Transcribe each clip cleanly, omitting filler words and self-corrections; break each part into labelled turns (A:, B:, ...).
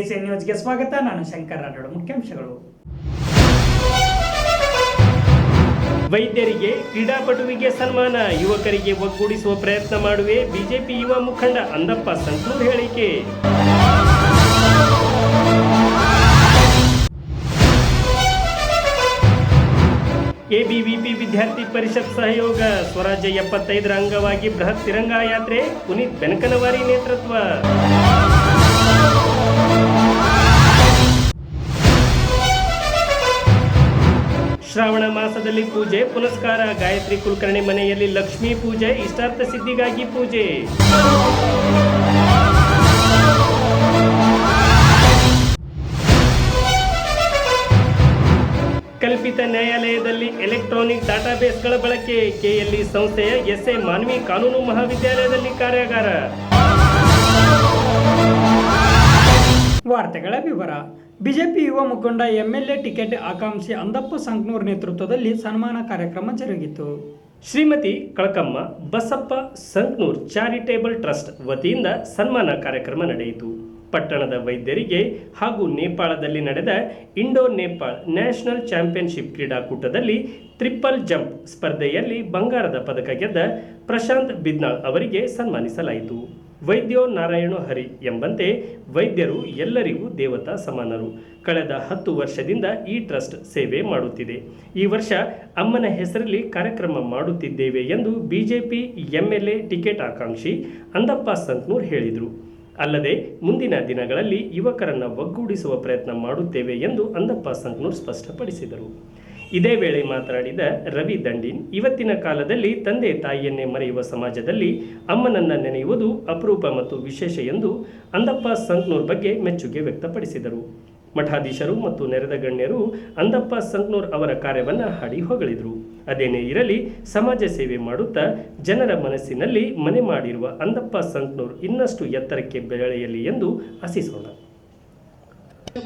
A: ACN ನ್ಯೂಸ್ಗೆ ಸ್ವಾಗತ. ನಾನು ಶಂಕರ್ ರಾಠೋಡ್. ಮುಖ್ಯಾಂಶಗಳು:
B: ವೈದ್ಯರಿಗೆ ಕ್ರೀಡಾಪಟುವಿಗೆ ಸನ್ಮಾನ, ಯುವಕರಿಗೆ ಒಗ್ಗೂಡಿಸುವ ಪ್ರಯತ್ನ ಮಾಡುವೆ ಬಿಜೆಪಿ ಯುವ ಮುಖಂಡ ಅಂದಪ್ಪ ಸಂಕ್ನೂರ್ ಹೇಳಿಕೆ. ಎಬಿವಿಪಿ ವಿದ್ಯಾರ್ಥಿ ಪರಿಷತ್ ಸಹಯೋಗ, ಸ್ವರಾಜ್ಯ 75ರ ಅಂಗವಾಗಿ ಬೃಹತ್ ತಿರಂಗ ಯಾತ್ರೆ, ಪುನೀತ್ ಬೆನಕನವಾರಿ ನೇತೃತ್ವ. ಶ್ರಾವಣ ಮಾಸದಲ್ಲಿ ಪೂಜೆ ಪುನಸ್ಕಾರ, ಗಾಯತ್ರಿ ಕುಲಕರ್ಣಿ ಮನೆಯಲ್ಲಿ ಲಕ್ಷ್ಮೀ ಪೂಜೆ, ಇಷ್ಟಾರ್ಥ ಸಿದ್ಧಿಗಾಗಿ ಪೂಜೆ. ಕಲ್ಪಿತ ನ್ಯಾಯಾಲಯದಲ್ಲಿ ಎಲೆಕ್ಟ್ರಾನಿಕ್ ಡಾಟಾಬೇಸ್ಗಳ ಬಳಕೆ, ಕೆಎಲ್ಇ ಸಂಸ್ಥೆಯ ಎಸ್ಎ ಮಾನ್ವಿ ಕಾನೂನು ಮಹಾವಿದ್ಯಾಲಯದಲ್ಲಿ ಕಾರ್ಯಾಗಾರ.
A: ವಾರ್ತೆಗಳ ವಿವರ. ಬಿಜೆಪಿ ಯುವ ಮುಖಂಡ ಎಂಎಲ್ಎ ಟಿಕೆಟ್ ಆಕಾಂಕ್ಷಿ ಅಂದಪ್ಪ ಸಂಕ್ನೂರ್ ನೇತೃತ್ವದಲ್ಲಿ ಸನ್ಮಾನ ಕಾರ್ಯಕ್ರಮ ಜರುಗಿತು.
B: ಶ್ರೀಮತಿ ಕಳಕಮ್ಮ ಬಸಪ್ಪ ಸಂಕ್ನೂರ್ ಚಾರಿಟೇಬಲ್ ಟ್ರಸ್ಟ್ ವತಿಯಿಂದ ಸನ್ಮಾನ ಕಾರ್ಯಕ್ರಮ ನಡೆಯಿತು. ಪಟ್ಟಣದ ವೈದ್ಯರಿಗೆ ಹಾಗೂ ನೇಪಾಳದಲ್ಲಿ ನಡೆದ ಇಂಡೋ ನೇಪಾಳ ನ್ಯಾಷನಲ್ ಚಾಂಪಿಯನ್ಶಿಪ್ ಕ್ರೀಡಾಕೂಟದಲ್ಲಿ ಟ್ರಿಪಲ್ ಜಂಪ್ ಸ್ಪರ್ಧೆಯಲ್ಲಿ ಬಂಗಾರದ ಪದಕ ಗೆದ್ದ ಪ್ರಶಾಂತ್ ಬಿದ್ನಾಳ್ ಅವರಿಗೆ ಸನ್ಮಾನಿಸಲಾಯಿತು. ವೈದ್ಯೋ ನಾರಾಯಣ ಹರಿ ಎಂಬಂತೆ ವೈದ್ಯರು ಎಲ್ಲರಿಗೂ ದೇವತಾ ಸಮಾನರು. ಕಳೆದ 10 ವರ್ಷದಿಂದ ಈ ಟ್ರಸ್ಟ್ ಸೇವೆ ಮಾಡುತ್ತಿದೆ. ಈ ವರ್ಷ ಅಮ್ಮನ ಹೆಸರಲ್ಲಿ ಕಾರ್ಯಕ್ರಮ ಮಾಡುತ್ತಿದ್ದೇವೆ ಎಂದು ಬಿಜೆಪಿ ಎಂಎಲ್ಎ ಟಿಕೆಟ್ ಆಕಾಂಕ್ಷಿ ಅಂದಪ್ಪ ಸಂಕ್ನೂರ್ ಹೇಳಿದರು. ಅಲ್ಲದೆ ಮುಂದಿನ ದಿನಗಳಲ್ಲಿ ಯುವಕರನ್ನು ಒಗ್ಗೂಡಿಸುವ ಪ್ರಯತ್ನ ಮಾಡುತ್ತೇವೆ ಎಂದು ಅಂದಪ್ಪ ಸಂಕ್ನೂರ್ ಸ್ಪಷ್ಟಪಡಿಸಿದರು. ಇದೇ ವೇಳೆ ಮಾತನಾಡಿದ ರವಿ ದಂಡಿನ್, ಇವತ್ತಿನ ಕಾಲದಲ್ಲಿ ತಂದೆ ತಾಯಿಯನ್ನೇ ಮರೆಯುವ ಸಮಾಜದಲ್ಲಿ ಅಮ್ಮನನ್ನ ನೆನೆಯುವುದು ಅಪರೂಪ ಮತ್ತು ವಿಶೇಷ ಎಂದು ಅಂದಪ್ಪ ಸಂಕ್ನೂರ್ ಬಗ್ಗೆ ಮೆಚ್ಚುಗೆ ವ್ಯಕ್ತಪಡಿಸಿದರು. ಮಠಾಧೀಶರು ಮತ್ತು ನೆರೆದ ಗಣ್ಯರು ಅಂದಪ್ಪ ಸಂಕ್ನೂರ್ ಅವರ ಕಾರ್ಯವನ್ನು ಹಾಡಿ ಹೊಗಳಿದರು. ಅದೇನೇ ಇರಲಿ, ಸಮಾಜ ಸೇವೆ ಮಾಡುತ್ತಾ ಜನರ ಮನಸ್ಸಿನಲ್ಲಿ ಮನೆ ಮಾಡಿರುವ ಅಂದಪ್ಪ ಸಂಕ್ನೂರ್ ಇನ್ನಷ್ಟು ಎತ್ತರಕ್ಕೆ ಬೆಳೆಯಲಿ ಎಂದು ಆಶಿಸೋಣ.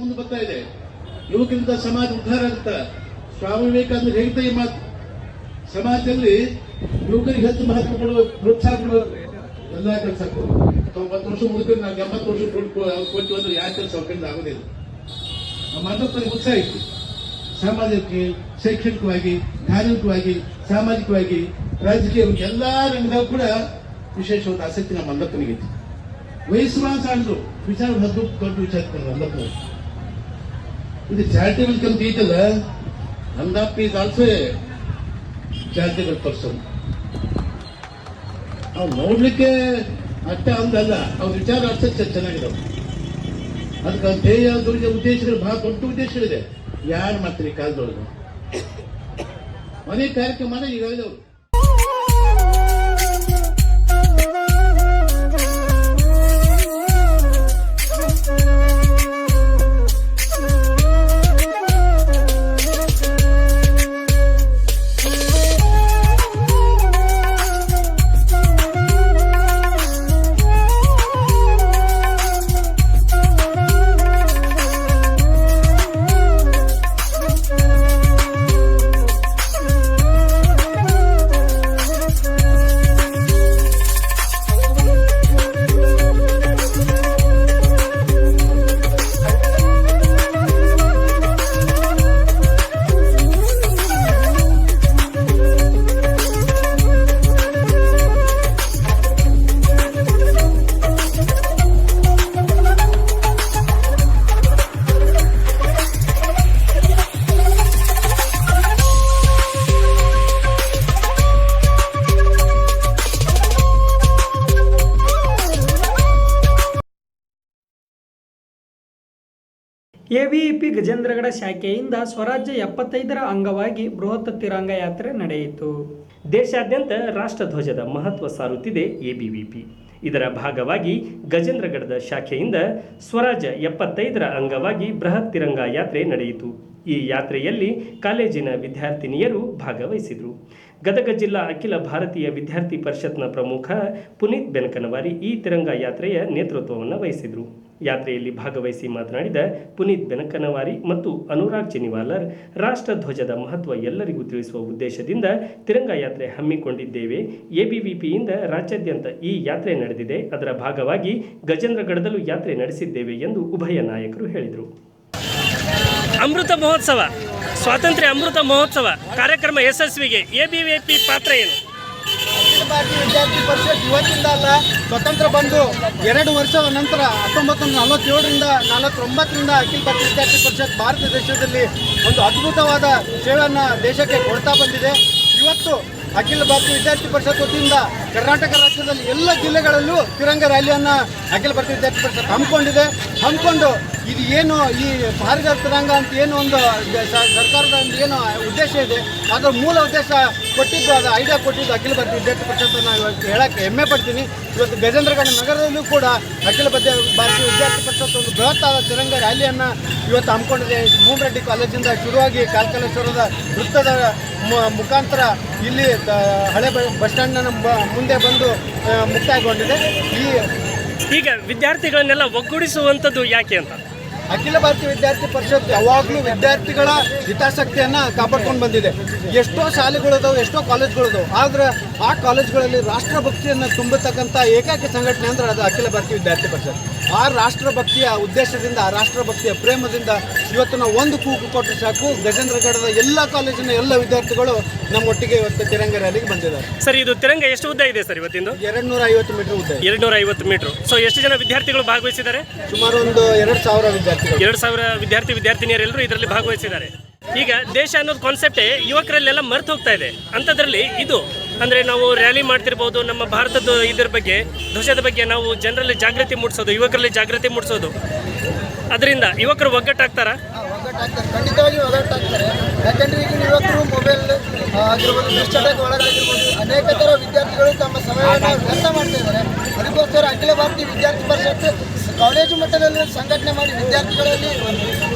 C: ಮುಂದೆ ಬರ್ತಾ ಇದೆ, ಯುವಕರಿಂದ ಸಮಾಜ ಉದ್ಧಾರ ಆಗುತ್ತಾ. ಸ್ವಾಮಿ ವಿವೇಕಾನಂದ ಹೇಳ್ತಾ ಈ ಮಾತು, ಸಮಾಜದಲ್ಲಿ ಯುವಕರಿಗೆ ಹೆಚ್ಚು ಮಹತ್ವ ಕೊಡುವ, ಪ್ರೋತ್ಸಾಹ ಕೊಡುವ ಎಲ್ಲ ಕೆಲಸ ಕೊಡು. 90 ವರ್ಷ ಮುಗಿದ್ರೆ ನಾವು 80 ವರ್ಷ ಕೊಟ್ಟು ಅಂದ್ರೆ ಯಾವ ಕೆಲಸ ಅವರಿಂದ ಆಗೋದಿಲ್ಲ. ಮಾತೃತ್ವಕ್ಕೆ ಉತ್ಸಾಹ ಇತ್ತು. ಸಮಾಜಕ್ಕೆ, ಶೈಕ್ಷಣಿಕವಾಗಿ, ಧಾರ್ಮಿಕವಾಗಿ, ಸಾಮಾಜಿಕವಾಗಿ, ರಾಜಕೀಯ ಎಲ್ಲಾ ರಂಗದಾಗ ಕೂಡ ವಿಶೇಷವಾದ ಆಸಕ್ತಿ ನಮ್ಮ ಅಂದಪ್ಪನಿಗಿತ್ತು. ವಯಸ್ಸು ಸಾಂದ್ರು ವಿಚಾರ ದೊಡ್ಡ ವಿಚಾರ ಅಂದಪ್ಪ. ಇದು ಚಾರಿಟೇಬಲ್ ಕಂಪ್ನಿ ಐತಲ್ಲ, Andappa is also charitable person. ಅವ್ರು ನೋಡ್ಲಿಕ್ಕೆ ಅಷ್ಟ ಅಂದಲ್ಲ, ಅವ್ರ ವಿಚಾರ ಅಷ್ಟೇ ಚೆನ್ನಾಗಿದ್ದಾವೆ. ಅದಕ್ಕೆ ಧ್ಯೇಯ ಉದ್ದೇಶಗಳು ಬಹಳ ದೊಡ್ಡ ಉದ್ದೇಶಗಳಿದೆ. ಯಾರು ಮಾಡ್ತಾರೆ ಈ ಕಾಲದೊಳಗೆ ಅನೇಕ ಕಾರ್ಯಕ್ರಮ ಈಗಾಗಲೇ ಅವರು.
A: ಎಬಿವಿಪಿ ಗಜೇಂದ್ರಗಡ ಶಾಖೆಯಿಂದ ಸ್ವರಾಜ್ಯ 75ರ ಅಂಗವಾಗಿ ಬೃಹತ್ ತಿರಂಗ ಯಾತ್ರೆ ನಡೆಯಿತು.
B: ದೇಶಾದ್ಯಂತ ರಾಷ್ಟ್ರಧ್ವಜದ ಮಹತ್ವ ಸಾರುತ್ತಿದೆ ಎಬಿವಿಪಿ. ಇದರ ಭಾಗವಾಗಿ ಗಜೇಂದ್ರಗಡದ ಶಾಖೆಯಿಂದ ಸ್ವರಾಜ್ಯ 75ರ ಅಂಗವಾಗಿ ಬೃಹತ್ ತಿರಂಗ ಯಾತ್ರೆ ನಡೆಯಿತು. ಈ ಯಾತ್ರೆಯಲ್ಲಿ ಕಾಲೇಜಿನ ವಿದ್ಯಾರ್ಥಿನಿಯರು ಭಾಗವಹಿಸಿದರು. ಗದಗ ಜಿಲ್ಲಾ ಅಖಿಲ ಭಾರತೀಯ ವಿದ್ಯಾರ್ಥಿ ಪರಿಷತ್ನ ಪ್ರಮುಖ ಪುನೀತ್ ಬೆನಕನವಾರಿ ಈ ತಿರಂಗ ಯಾತ್ರೆಯ ನೇತೃತ್ವವನ್ನು ವಹಿಸಿದರು. ಯಾತ್ರೆಯಲ್ಲಿ ಭಾಗವಹಿಸಿ ಮಾತನಾಡಿದ ಪುನೀತ್ ಬೆನಕನವಾರಿ ಮತ್ತು ಅನುರಾಗ್ ಚಿನಿವಾಲರ್, ರಾಷ್ಟ್ರ ಧ್ವಜದ ಮಹತ್ವ ಎಲ್ಲರಿಗೂ ತಿಳಿಸುವ ಉದ್ದೇಶದಿಂದ ತಿರಂಗ ಯಾತ್ರೆ ಹಮ್ಮಿಕೊಂಡಿದ್ದೇವೆ. ಎಬಿವಿಪಿಯಿಂದ ರಾಜ್ಯಾದ್ಯಂತ ಈ ಯಾತ್ರೆ ನಡೆದಿದೆ. ಅದರ ಭಾಗವಾಗಿ ಗಜೇಂದ್ರಗಢದಲ್ಲೂ ಯಾತ್ರೆ ನಡೆಸಿದ್ದೇವೆ ಎಂದು ಉಭಯ ನಾಯಕರು ಹೇಳಿದರು. ಅಮೃತ ಮಹೋತ್ಸವ, ಸ್ವಾತಂತ್ರ್ಯ ಅಮೃತ ಮಹೋತ್ಸವ ಕಾರ್ಯಕ್ರಮ ಯಶಸ್ವಿಗೆ ಎಬಿವಿಪಿ ಪಾತ್ರ ಏನು?
D: ಅಖಿಲ ಭಾರತೀಯ ವಿದ್ಯಾರ್ಥಿ ಪರಿಷತ್ ಇವತ್ತಿಂದ ಅಲ್ಲ, ಸ್ವತಂತ್ರ ಬಂದು 2 ವರ್ಷದ ನಂತರ 1947ರಿಂದ 49ರಿಂದ ಅಖಿಲ ಭಾರತೀಯ ವಿದ್ಯಾರ್ಥಿ ಪರಿಷತ್ ಭಾರತ ದೇಶದಲ್ಲಿ ಒಂದು ಅದ್ಭುತವಾದ ಸೇವೆಯನ್ನು ದೇಶಕ್ಕೆ ಕೊಡ್ತಾ ಬಂದಿದೆ. ಇವತ್ತು ಅಖಿಲ ಭಾರತೀಯ ವಿದ್ಯಾರ್ಥಿ ಪರಿಷತ್ ವತಿಯಿಂದ ಕರ್ನಾಟಕ ರಾಜ್ಯದಲ್ಲಿ ಎಲ್ಲ ಜಿಲ್ಲೆಗಳಲ್ಲೂ ತಿರಂಗ ರ್ಯಾಲಿಯನ್ನು ಅಖಿಲ ಭಾರತೀಯ ವಿದ್ಯಾರ್ಥಿ ಪರಿಷತ್ ಹಮ್ಮಿಕೊಂಡು ಇದು ಏನು ಈ ಭಾರತ ತಿರಂಗ ಅಂತ ಏನು ಒಂದು ಸರ್ಕಾರದ ಒಂದು ಏನು ಉದ್ದೇಶ ಇದೆ, ಅದರ ಮೂಲ ಉದ್ದೇಶ ಕೊಟ್ಟಿದ್ದು, ಅದು ಐಡಿಯಾ ಕೊಟ್ಟಿದ್ದು ಅಖಿಲ ಭಾರತೀಯ ವಿದ್ಯಾರ್ಥಿ ಪರಿಷತ್ ನಾನು ಇವತ್ತು ಹೇಳಕ್ಕೆ ಹೆಮ್ಮೆ ಪಡ್ತೀನಿ. ಇವತ್ತು ಗಜೇಂದ್ರಗಢ ನಗರದಲ್ಲೂ ಕೂಡ ಅಖಿಲ ಭಾರತೀಯ ವಿದ್ಯಾರ್ಥಿ ಪರಿಷತ್ ಒಂದು ಬೃಹತ್ತಾದ ತಿರಂಗ ರ್ಯಾಲಿಯನ್ನು ಇವತ್ತು ಹಮ್ಮಿಕೊಂಡಿದೆ. ಭೂಮರೆಡ್ಡಿ ಕಾಲೇಜಿಂದ ಶುರುವಾಗಿ ಕಾಲ್ಕಲೇಶ್ವರದ ವೃತ್ತದ ಮುಖಾಂತರ ಇಲ್ಲಿ ಹಳೆ ಬಸ್ ಸ್ಟ್ಯಾಂಡ್ನ ಮುಂದೆ ಬಂದು ಮುಕ್ತಾಯಗೊಂಡಿದೆ.
B: ಈಗ ವಿದ್ಯಾರ್ಥಿಗಳನ್ನೆಲ್ಲ ಒಗ್ಗೂಡಿಸುವಂಥದ್ದು ಯಾಕೆ ಅಂತ?
D: ಅಖಿಲ ಭಾರತೀಯ ವಿದ್ಯಾರ್ಥಿ ಪರಿಷತ್ ಯಾವಾಗಲೂ ವಿದ್ಯಾರ್ಥಿಗಳ ಹಿತಾಸಕ್ತಿಯನ್ನು ಕಾಪಾಡ್ಕೊಂಡು ಬಂದಿದೆ. ಎಷ್ಟೋ ಶಾಲೆಗಳಿದಾವೆ, ಎಷ್ಟೋ ಕಾಲೇಜ್ಗಳಿದಾವೆ, ಆದರೆ ಆ ಕಾಲೇಜ್ಗಳಲ್ಲಿ ರಾಷ್ಟ್ರಭಕ್ತಿಯನ್ನು ತುಂಬತಕ್ಕಂಥ ಏಕೈಕ ಸಂಘಟನೆ ಅಂದರೆ ಅದು ಅಖಿಲ ಭಾರತೀಯ ವಿದ್ಯಾರ್ಥಿ ಪರಿಷತ್. ಆ ರಾಷ್ಟ್ರಭಕ್ತಿಯ ಉದ್ದೇಶದಿಂದ, ಆ ರಾಷ್ಟ್ರಭಕ್ತಿಯ ಪ್ರೇಮದಿಂದ ಇವತ್ತು ನಾವು ಒಂದು ಕೂಗು ಕೊಟ್ಟರೆ ಸಾಕು, ಗಜೇಂದ್ರಗಢದ ಎಲ್ಲ ಕಾಲೇಜಿನ ಎಲ್ಲ ವಿದ್ಯಾರ್ಥಿಗಳು ನಮ್ಮೊಟ್ಟಿಗೆ ಇವತ್ತು ತಿರಂಗ ರ್ಯಾಲಿಗೆ ಬಂದಿದ್ದಾರೆ.
B: ಸರ್, ಇದು ತಿರಂಗ ಎಷ್ಟು ಉದ್ದ ಇದೆ ಸರ್ ಇವತ್ತಿಂದು?
D: 250 ಮೀಟರ್ ಉದ್ದ.
B: 250 ಮೀಟರ್. ಸೊ ಎಷ್ಟು ಜನ ವಿದ್ಯಾರ್ಥಿಗಳು ಭಾಗವಹಿಸಿದ್ದಾರೆ?
D: ಸುಮಾರು ಒಂದು 2000 ವಿದ್ಯಾರ್ಥಿಗಳು.
B: 2000 ವಿದ್ಯಾರ್ಥಿನಿಯರೆಲ್ಲರೂ ಇದರಲ್ಲಿ ಭಾಗವಹಿಸಿದ್ದಾರೆ. ಈಗ ದೇಶ ಅನ್ನೋದು ಕಾನ್ಸೆಪ್ಟೇ ಯುವಕರಲ್ಲೆಲ್ಲ ಮರೆತು ಹೋಗ್ತಾ ಇದೆ. ಅಂಥದ್ರಲ್ಲಿ ಇದು ಅಂದರೆ ನಾವು ರ್ಯಾಲಿ ಮಾಡ್ತಿರ್ಬೋದು, ನಮ್ಮ ಭಾರತದ ಇದ್ರ ಬಗ್ಗೆ, ಧ್ವಜದ ಬಗ್ಗೆ ನಾವು ಜನರಲ್ಲಿ ಜಾಗೃತಿ ಮೂಡಿಸೋದು, ಯುವಕರಲ್ಲಿ ಜಾಗೃತಿ ಮೂಡಿಸೋದು, ಅದರಿಂದ ಯುವಕರು ಒಗ್ಗಟ್ಟಾಗ್ತಾರಾ?
D: ಒಗ್ಗಟ್ಟಾಗ್ತಾರೆ, ಖಂಡಿತವಾಗಿ ಒಗ್ಗಟ್ಟಾಗ್ತಾರೆ. ಯಾಕಂದರೆ ಈಗಿನ ಯುವಕರು ಮೊಬೈಲ್ ಆಗಿರ್ಬೋದು, ದುಶ್ಚಟಕ್ಕೆ ಒಳಗಾಗಿರ್ಬೋದು, ಅನೇಕ ಥರ ವಿದ್ಯಾರ್ಥಿಗಳು ತಮ್ಮ ಸಮಯವನ್ನು ವ್ಯರ್ಥ ಮಾಡ್ತಾ ಇದ್ದಾರೆ. ಅದಕ್ಕೋಸ್ಕರ ಅಖಿಲ ಭಾರತೀಯ ವಿದ್ಯಾರ್ಥಿ ಪರಿಷತ್ ಕಾಲೇಜು ಮಟ್ಟದಲ್ಲಿ ಸಂಘಟನೆ ಮಾಡಿ ವಿದ್ಯಾರ್ಥಿಗಳಲ್ಲಿ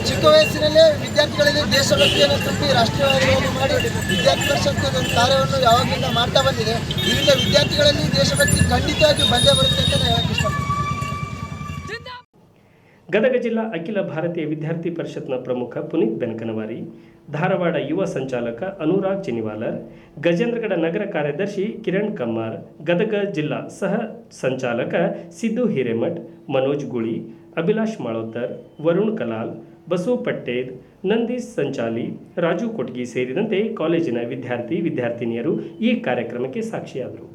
D: ಚಿಕ್ಕ ವಯಸ್ಸಿನಲ್ಲೇ ವಿದ್ಯಾರ್ಥಿಗಳಲ್ಲಿ ದೇಶಭಕ್ತಿಯನ್ನು ತುಂಬಿ ರಾಷ್ಟ್ರೀಯವಾಗಿ ಮಾಡಿ ವಿದ್ಯಾರ್ಥಿ ಪರಿಷತ್ ಒಂದು ಕಾರ್ಯವನ್ನು ಯಾವಾಗಿಂದ ಮಾಡ್ತಾ ಬಂದಿದೆ. ಇದರಿಂದ ವಿದ್ಯಾರ್ಥಿಗಳಲ್ಲಿ ದೇಶಭಕ್ತಿ ಖಂಡಿತವಾಗಿ ಬಂದೇ ಬರುತ್ತೆ ಅಂತ ನಾನು ಹೇಳಕ್ಕೆ ಇಷ್ಟಪಡ್ತೀನಿ.
B: ಗದಗ ಜಿಲ್ಲಾ ಅಖಿಲ ಭಾರತೀಯ ವಿದ್ಯಾರ್ಥಿ ಪರಿಷತ್ನ ಪ್ರಮುಖ ಪುನೀತ್ ಬೆನಕನವಾರಿ, ಧಾರವಾಡ ಯುವ ಸಂಚಾಲಕ ಅನುರಾಗ್ ಚಿನಿವಾಲರ್, ಗಜೇಂದ್ರಗಢ ನಗರ ಕಾರ್ಯದರ್ಶಿ ಕಿರಣ್ ಕಮ್ಮಾರ್, ಗದಗ ಜಿಲ್ಲಾ ಸಹ ಸಂಚಾಲಕ ಸಿದ್ದು ಹಿರೇಮಠ್, ಮನೋಜ್ ಗುಳಿ, ಅಭಿಲಾಷ್ ಮಾಳೋತ್ತರ್, ವರುಣ್ ಕಲಾಲ್, ಬಸು ಪಟ್ಟೇದ್, ನಂದೀಶ್ ಸಂಚಾಲಿ, ರಾಜು ಕೊಟ್ಗಿ ಸೇರಿದಂತೆ ಕಾಲೇಜಿನ ವಿದ್ಯಾರ್ಥಿನಿಯರು ಈ ಕಾರ್ಯಕ್ರಮಕ್ಕೆ ಸಾಕ್ಷಿಯಾದರು.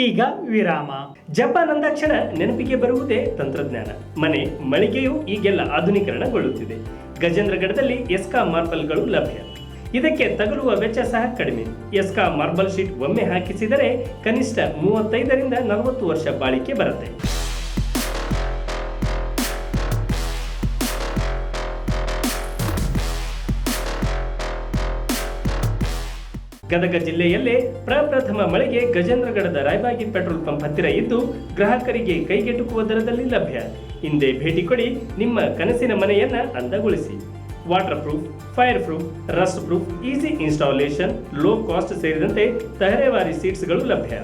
A: ಈಗ ವಿರಾಮ.
B: ಜಪಾನ್ ಅಂದಾಕ್ಷಣ ನೆನಪಿಗೆ ಬರುವುದೇ ತಂತ್ರಜ್ಞಾನ. ಮನೆ ಮಳಿಗೆಯು ಈಗೆಲ್ಲ ಆಧುನೀಕರಣಗೊಳ್ಳುತ್ತಿದೆ. ಗಜೇಂದ್ರಗಢದಲ್ಲಿ ಎಸ್ಕಾ ಮಾರ್ಬಲ್ಗಳು ಲಭ್ಯ. ಇದಕ್ಕೆ ತಗುಲುವ ವೆಚ್ಚ ಸಹ ಕಡಿಮೆ. ಎಸ್ಕಾ ಮಾರ್ಬಲ್ ಶೀಟ್ ಒಮ್ಮೆ ಹಾಕಿಸಿದರೆ ಕನಿಷ್ಠ 35ರಿಂದ 40 ವರ್ಷ ಬಾಳಿಕೆ ಬರುತ್ತೆ. ಗದಗ ಜಿಲ್ಲೆಯಲ್ಲೇ ಪ್ರಪ್ರಥಮ ಮಳಿಗೆ ಗಜೇಂದ್ರಗಢದ ರಾಯಬಾಗಿ ಪೆಟ್ರೋಲ್ ಪಂಪ್ ಹತ್ತಿರ ಇದ್ದು ಗ್ರಾಹಕರಿಗೆ ಕೈಗೆಟುಕುವ ದರದಲ್ಲಿ ಲಭ್ಯ. ಹಿಂದೆ ಭೇಟಿ ಕೊಡಿ, ನಿಮ್ಮ ಕನಸಿನ ಮನೆಯನ್ನ ಅಂದಗೊಳಿಸಿ. Waterproof, fireproof, rustproof, easy installation, low cost ಸೇರಿದಂತೆ ತರಹೇವಾರಿ ಸೀಟ್ಸ್ಗಳು ಲಭ್ಯ.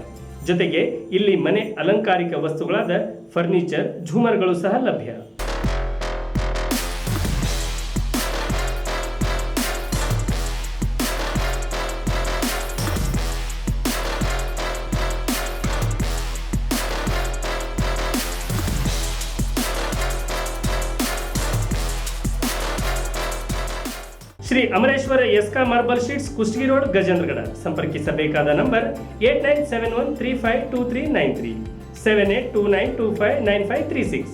B: ಜೊತೆಗೆ ಇಲ್ಲಿ ಮನೆ ಅಲಂಕಾರಿಕ ವಸ್ತುಗಳಾದ ಫರ್ನಿಚರ್, ಝೂಮರ್ಗಳು ಸಹ ಲಭ್ಯ. ಶ್ರೀ ಅಮರೇಶ್ವರ ಎಸ್ಕಾ marble sheets, Kushtagi road, Gajendragad. ಸಂಪರ್ಕಿಸಬೇಕಾದ ನಂಬರ್ 8971352393, 7829259536.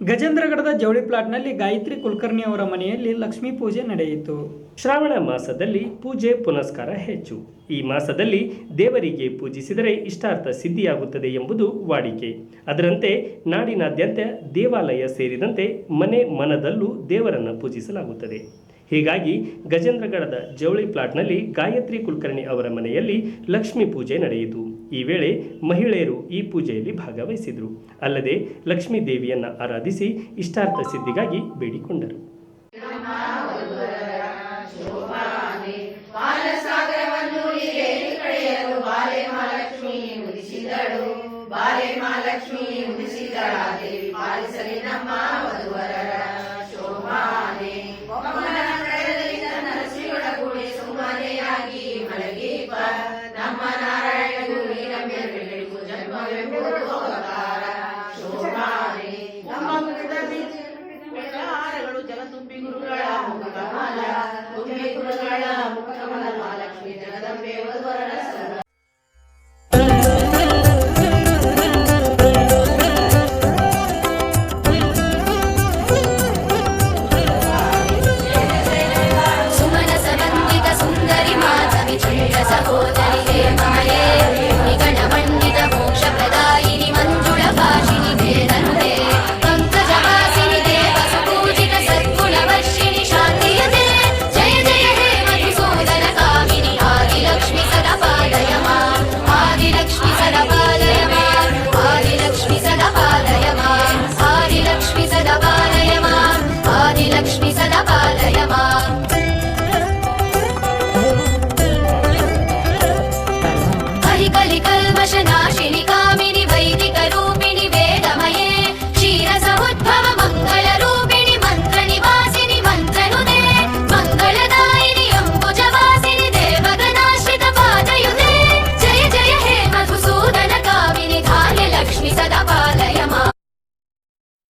A: ಗಜೇಂದ್ರಗಢದ ಜವಳಿ ಪ್ಲಾಟ್ನಲ್ಲಿ ಗಾಯತ್ರಿ ಕುಲಕರ್ಣಿ ಅವರ ಮನೆಯಲ್ಲಿ ಲಕ್ಷ್ಮೀ ಪೂಜೆ ನಡೆಯಿತು.
B: ಶ್ರಾವಣ ಮಾಸದಲ್ಲಿ ಪೂಜೆ ಪುನಸ್ಕಾರ ಹೆಚ್ಚು. ಈ ಮಾಸದಲ್ಲಿ ದೇವರಿಗೆ ಪೂಜಿಸಿದರೆ ಇಷ್ಟಾರ್ಥ ಸಿದ್ಧಿಯಾಗುತ್ತದೆ ಎಂಬುದು ವಾಡಿಕೆ. ಅದರಂತೆ ನಾಡಿನಾದ್ಯಂತ ದೇವಾಲಯ ಸೇರಿದಂತೆ ಮನೆ ಮನದಲ್ಲೂ ದೇವರನ್ನು ಪೂಜಿಸಲಾಗುತ್ತದೆ. ಹೀಗಾಗಿ ಗಜೇಂದ್ರಗಢದ ಜವಳಿ ಪ್ಲಾಟ್ನಲ್ಲಿ ಗಾಯತ್ರಿ ಕುಲಕರ್ಣಿ ಅವರ ಮನೆಯಲ್ಲಿ ಲಕ್ಷ್ಮೀ ಪೂಜೆ ನಡೆಯಿತು. ಈ ವೇಳೆ ಮಹಿಳೆಯರು ಈ ಪೂಜೆಯಲ್ಲಿ ಭಾಗವಹಿಸಿದರು. ಅಲ್ಲದೆ ಲಕ್ಷ್ಮೀ ದೇವಿಯನ್ನು ಆರಾಧಿಸಿ ಇಷ್ಟಾರ್ಥ ಸಿದ್ಧಿಗಾಗಿ ಬೇಡಿಕೊಂಡರು.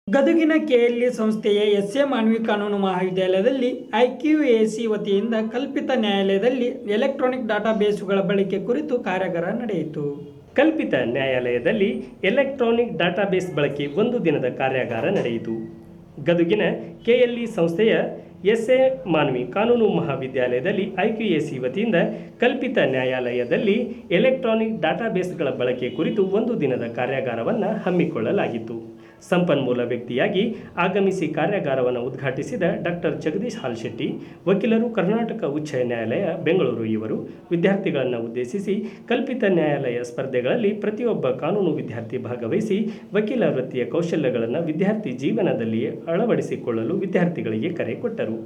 A: ಗದಗಿನ ಕೆಎಲ್ಇ ಸಂಸ್ಥೆಯ ಎಸ್ಎ ಮಾನ್ವಿ ಕಾನೂನು ಮಹಾವಿದ್ಯಾಲಯದಲ್ಲಿ ಐಕ್ಯೂಎಸಿ ವತಿಯಿಂದ ಕಲ್ಪಿತ ನ್ಯಾಯಾಲಯದಲ್ಲಿ ಎಲೆಕ್ಟ್ರಾನಿಕ್ ಡಾಟಾಬೇಸ್ಗಳ ಬಳಕೆ ಕುರಿತು ಕಾರ್ಯಾಗಾರ ನಡೆಯಿತು.
B: ಕಲ್ಪಿತ ನ್ಯಾಯಾಲಯದಲ್ಲಿ ಎಲೆಕ್ಟ್ರಾನಿಕ್ ಡಾಟಾಬೇಸ್ ಬಳಕೆ 1 ದಿನದ ಕಾರ್ಯಾಗಾರ ನಡೆಯಿತು. ಗದಗಿನ ಕೆಎಲ್ಇ ಸಂಸ್ಥೆಯ ಎಸ್ಎ ಮಾನ್ವಿ ಕಾನೂನು ಮಹಾವಿದ್ಯಾಲಯದಲ್ಲಿ ಐಕ್ಯೂಎಸಿ ವತಿಯಿಂದ ಕಲ್ಪಿತ ನ್ಯಾಯಾಲಯದಲ್ಲಿ ಎಲೆಕ್ಟ್ರಾನಿಕ್ ಡಾಟಾಬೇಸ್ಗಳ ಬಳಕೆ ಕುರಿತು 1 ದಿನದ ಕಾರ್ಯಾಗಾರವನ್ನು ಹಮ್ಮಿಕೊಳ್ಳಲಾಗಿತ್ತು. ಸಂಪನ್ಮೂಲ ವ್ಯಕ್ತಿಯಾಗಿ ಆಗಮಿಸಿ ಕಾರ್ಯಾಗಾರವನ್ನು ಉದ್ಘಾಟಿಸಿದ ಡಾಕ್ಟರ್ ಜಗದೀಶ್ ಹಾಲ್ಶೆಟ್ಟಿ, ವಕೀಲರು, ಕರ್ನಾಟಕ ಉಚ್ಚ ನ್ಯಾಯಾಲಯ ಬೆಂಗಳೂರು ಇವರು ವಿದ್ಯಾರ್ಥಿಗಳನ್ನು ಉದ್ದೇಶಿಸಿ ಕಲ್ಪಿತ ನ್ಯಾಯಾಲಯ ಸ್ಪರ್ಧೆಗಳಲ್ಲಿ ಪ್ರತಿಯೊಬ್ಬ ಕಾನೂನು ವಿದ್ಯಾರ್ಥಿ ಭಾಗವಹಿಸಿ ವಕೀಲ ವೃತ್ತಿಯ ಕೌಶಲ್ಯಗಳನ್ನು ವಿದ್ಯಾರ್ಥಿ ಜೀವನದಲ್ಲಿ ಅಳವಡಿಸಿಕೊಳ್ಳಲು ವಿದ್ಯಾರ್ಥಿಗಳಿಗೆ ಕರೆ ಕೊಟ್ಟರು.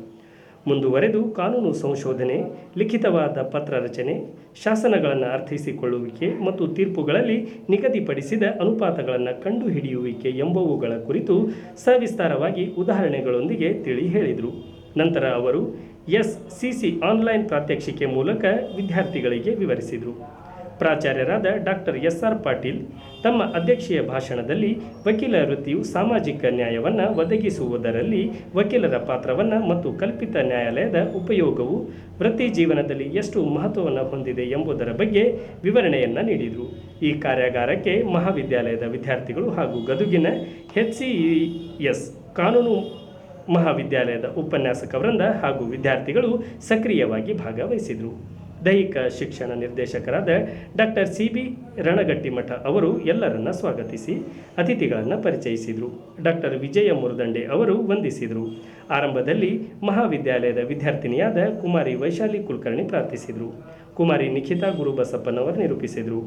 B: ಮುಂದುವರೆದು ಕಾನೂನು ಸಂಶೋಧನೆ, ಲಿಖಿತವಾದ ಪತ್ರ ರಚನೆ, ಶಾಸನಗಳನ್ನು ಅರ್ಥೈಸಿಕೊಳ್ಳುವಿಕೆ ಮತ್ತು ತೀರ್ಪುಗಳಲ್ಲಿ ನಿಗದಿಪಡಿಸಿದ ಅನುಪಾತಗಳನ್ನು ಕಂಡುಹಿಡಿಯುವಿಕೆ ಎಂಬವುಗಳ ಕುರಿತು ಸವಿಸ್ತಾರವಾಗಿ ಉದಾಹರಣೆಗಳೊಂದಿಗೆ ತಿಳಿ ಹೇಳಿದರು. ನಂತರ ಅವರು SCC ಆನ್ಲೈನ್ ಪ್ರಾತ್ಯಕ್ಷಿಕೆ ಮೂಲಕ ವಿದ್ಯಾರ್ಥಿಗಳಿಗೆ ವಿವರಿಸಿದರು. ಪ್ರಾಚಾರ್ಯರಾದ ಡಾಕ್ಟರ್ SR ಪಾಟೀಲ್ ತಮ್ಮ ಅಧ್ಯಕ್ಷೀಯ ಭಾಷಣದಲ್ಲಿ ವಕೀಲ ವೃತ್ತಿಯು ಸಾಮಾಜಿಕ ನ್ಯಾಯವನ್ನು ಒದಗಿಸುವುದರಲ್ಲಿ ವಕೀಲರ ಪಾತ್ರವನ್ನು ಮತ್ತು ಕಲ್ಪಿತ ನ್ಯಾಯಾಲಯದ ಉಪಯೋಗವು ವೃತ್ತಿ ಜೀವನದಲ್ಲಿ ಎಷ್ಟು ಮಹತ್ವವನ್ನು ಹೊಂದಿದೆ ಎಂಬುದರ ಬಗ್ಗೆ ವಿವರಣೆಯನ್ನು ನೀಡಿದರು. ಈ ಕಾರ್ಯಾಗಾರಕ್ಕೆ ಮಹಾವಿದ್ಯಾಲಯದ ವಿದ್ಯಾರ್ಥಿಗಳು ಹಾಗೂ ಗದುಗಿನ HCES ಕಾನೂನು ಮಹಾವಿದ್ಯಾಲಯದ ಉಪನ್ಯಾಸಕ ವೃಂದ ಹಾಗೂ ವಿದ್ಯಾರ್ಥಿಗಳು ಸಕ್ರಿಯವಾಗಿ ಭಾಗವಹಿಸಿದರು. ದೈಹಿಕ ಶಿಕ್ಷಣ ನಿರ್ದೇಶಕರಾದ ಡಾಕ್ಟರ್ CB ರಣಗಟ್ಟಿಮಠ ಅವರು ಎಲ್ಲರನ್ನ ಸ್ವಾಗತಿಸಿ ಅತಿಥಿಗಳನ್ನು ಪರಿಚಯಿಸಿದರು. ಡಾಕ್ಟರ್ ವಿಜಯ ಮುರುದಂಡೆ ಅವರು ವಂದಿಸಿದರು. ಆರಂಭದಲ್ಲಿ ಮಹಾವಿದ್ಯಾಲಯದ ವಿದ್ಯಾರ್ಥಿನಿಯಾದ ಕುಮಾರಿ ವೈಶಾಲಿ ಕುಲಕರ್ಣಿ ಪ್ರಾರ್ಥಿಸಿದರು. ಕುಮಾರಿ ನಿಖಿತಾ ಗುರುಬಸಪ್ಪನವರು ನಿರೂಪಿಸಿದರು.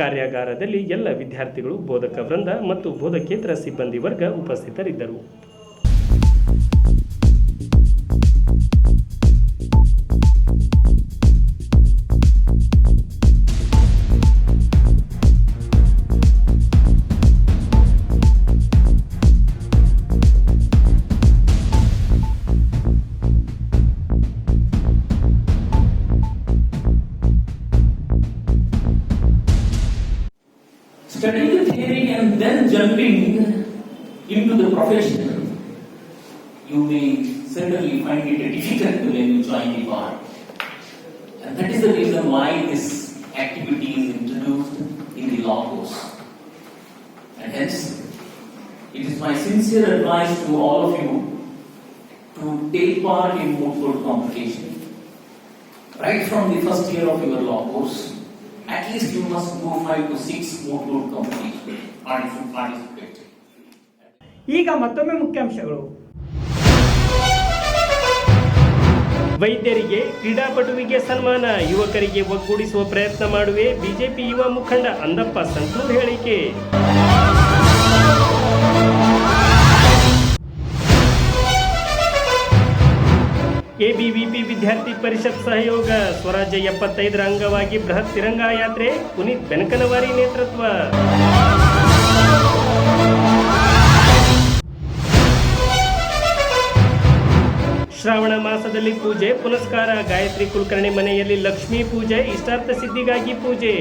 B: ಕಾರ್ಯಾಗಾರದಲ್ಲಿ ಎಲ್ಲ ವಿದ್ಯಾರ್ಥಿಗಳು, ಬೋಧಕ ವೃಂದ ಮತ್ತು ಬೋಧಕೇತರ ಸಿಬ್ಬಂದಿ ವರ್ಗ ಉಪಸ್ಥಿತರಿದ್ದರು.
E: Studying the theory and then jumping into the profession, you may certainly find it difficult when you join the bar. And that is the reason why this activity is introduced in the law course. And hence, it is my sincere advice to all of you to take part in moot court competition. Right from the first year of your law course, at least you must do 5 to 6 moot court competition participate.
A: ಈಗ ಮತ್ತೊಮ್ಮೆ ಮುಖ್ಯಾಂಶಗಳು.
B: ವೈದ್ಯರಿಗೆ, ಕ್ರೀಡಾಪಟುವಿಗೆ ಸನ್ಮಾನ, ಯುವಕರಿಗೆ ಒಗ್ಗೂಡಿಸುವ ಪ್ರಯತ್ನ ಮಾಡುವೆ BJP ಯುವ ಮುಖಂಡ ಅಂದಪ್ಪ ಸಂತೂರ್ ಹೇಳಿಕೆ. ABVP ವಿದ್ಯಾರ್ಥಿ ಪರಿಷತ್ ಸಹಯೋಗ, ಸ್ವರಾಜ್ಯ 75ರ ಅಂಗವಾಗಿ ಬೃಹತ್ ತಿರಂಗಾ ಯಾತ್ರೆ, ಪುನೀತ್ ಬೆನಕನವಾರಿ ನೇತೃತ್ವ. ಶ್ರಾವಣ ಮಾಸದಲ್ಲಿ ಪೂಜೆ ಪುನಸ್ಕಾರ, ಗಾಯತ್ರಿ ಕುಲಕರ್ಣಿ ಮನೆಯಲ್ಲಿ ಲಕ್ಷ್ಮೀ ಪೂಜೆ, ಇಷ್ಟಾರ್ಥ ಸಿದ್ಧಿಗಾಗಿ ಪೂಜೆ.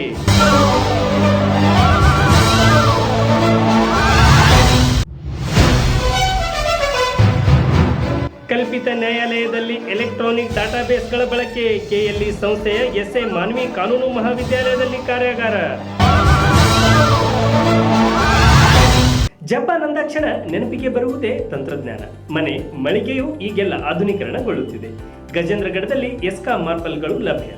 B: ಕಲ್ಪಿತ ನ್ಯಾಯಾಲಯದಲ್ಲಿ ಎಲೆಕ್ಟ್ರಾನಿಕ್ ಡಾಟಾಬೇಸ್ಗಳ ಬಳಕೆ, KLE ಸಂಸ್ಥೆಯ SA ಮಾನ್ವಿ ಕಾನೂನು ಮಹಾವಿದ್ಯಾಲಯದಲ್ಲಿ ಕಾರ್ಯಾಗಾರ. ಜಪಾನ್ ಅಂದಾಕ್ಷಣ ನೆನಪಿಗೆ ಬರುವುದೇ ತಂತ್ರಜ್ಞಾನ. ಮನೆ ಮಳಿಗೆಯು ಈಗೆಲ್ಲ ಆಧುನೀಕರಣಗೊಳ್ಳುತ್ತಿದೆ. ಗಜೇಂದ್ರಗಢದಲ್ಲಿ ಎಸ್ಕಾ ಮಾರ್ಬಲ್ಗಳು ಲಭ್ಯ.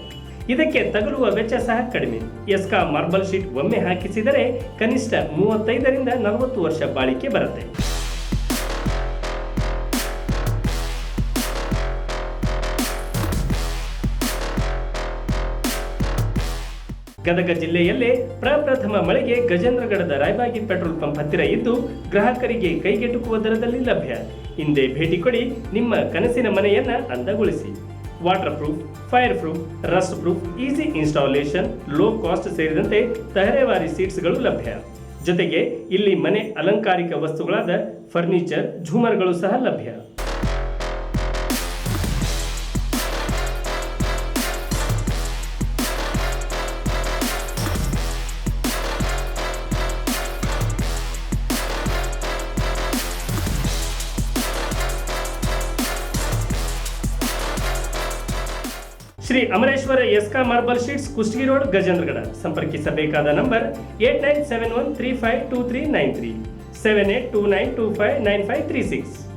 B: ಇದಕ್ಕೆ ತಗುಲುವ ವೆಚ್ಚ ಸಹ ಕಡಿಮೆ. ಎಸ್ಕಾ ಮಾರ್ಬಲ್ ಶೀಟ್ ಒಮ್ಮೆ ಹಾಕಿಸಿದರೆ ಕನಿಷ್ಠ 35ರಿಂದ 40 ವರ್ಷ ಬಾಳಿಕೆ ಬರುತ್ತೆ. ಗದಗ ಜಿಲ್ಲೆಯಲ್ಲೇ ಪ್ರಪ್ರಥಮ ಮಳೆಗೆ ಗಜೇಂದ್ರಗಢದ ರಾಯಬಾಗಿ ಪೆಟ್ರೋಲ್ ಪಂಪ್ ಹತ್ತಿರ ಇದ್ದು ಗ್ರಾಹಕರಿಗೆ ಕೈಗೆಟುಕುವ ದರದಲ್ಲಿ ಲಭ್ಯ. ಹಿಂದೆ ಭೇಟಿ ಕೊಡಿ, ನಿಮ್ಮ ಕನಸಿನ ಮನೆಯನ್ನ ಅಂದಗೊಳಿಸಿ. Waterproof, fireproof, rustproof, easy installation, low cost ಸೇರಿದಂತೆ ತರಹೇವಾರಿ ಸೀಟ್ಸ್ಗಳು ಲಭ್ಯ. ಜೊತೆಗೆ ಇಲ್ಲಿ ಮನೆ ಅಲಂಕಾರಿಕ ವಸ್ತುಗಳಾದ ಫರ್ನಿಚರ್, ಝೂಮರ್ಗಳು ಸಹ ಲಭ್ಯ. ಶ್ರೀ ಅಮರೇಶ್ವರ ಎಸ್ಕಾ marble sheets, Kushtagi road, Gajendragad. ಸಂಪರ್ಕಿಸಬೇಕಾದ ನಂಬರ್ 8971352393, 7829259536.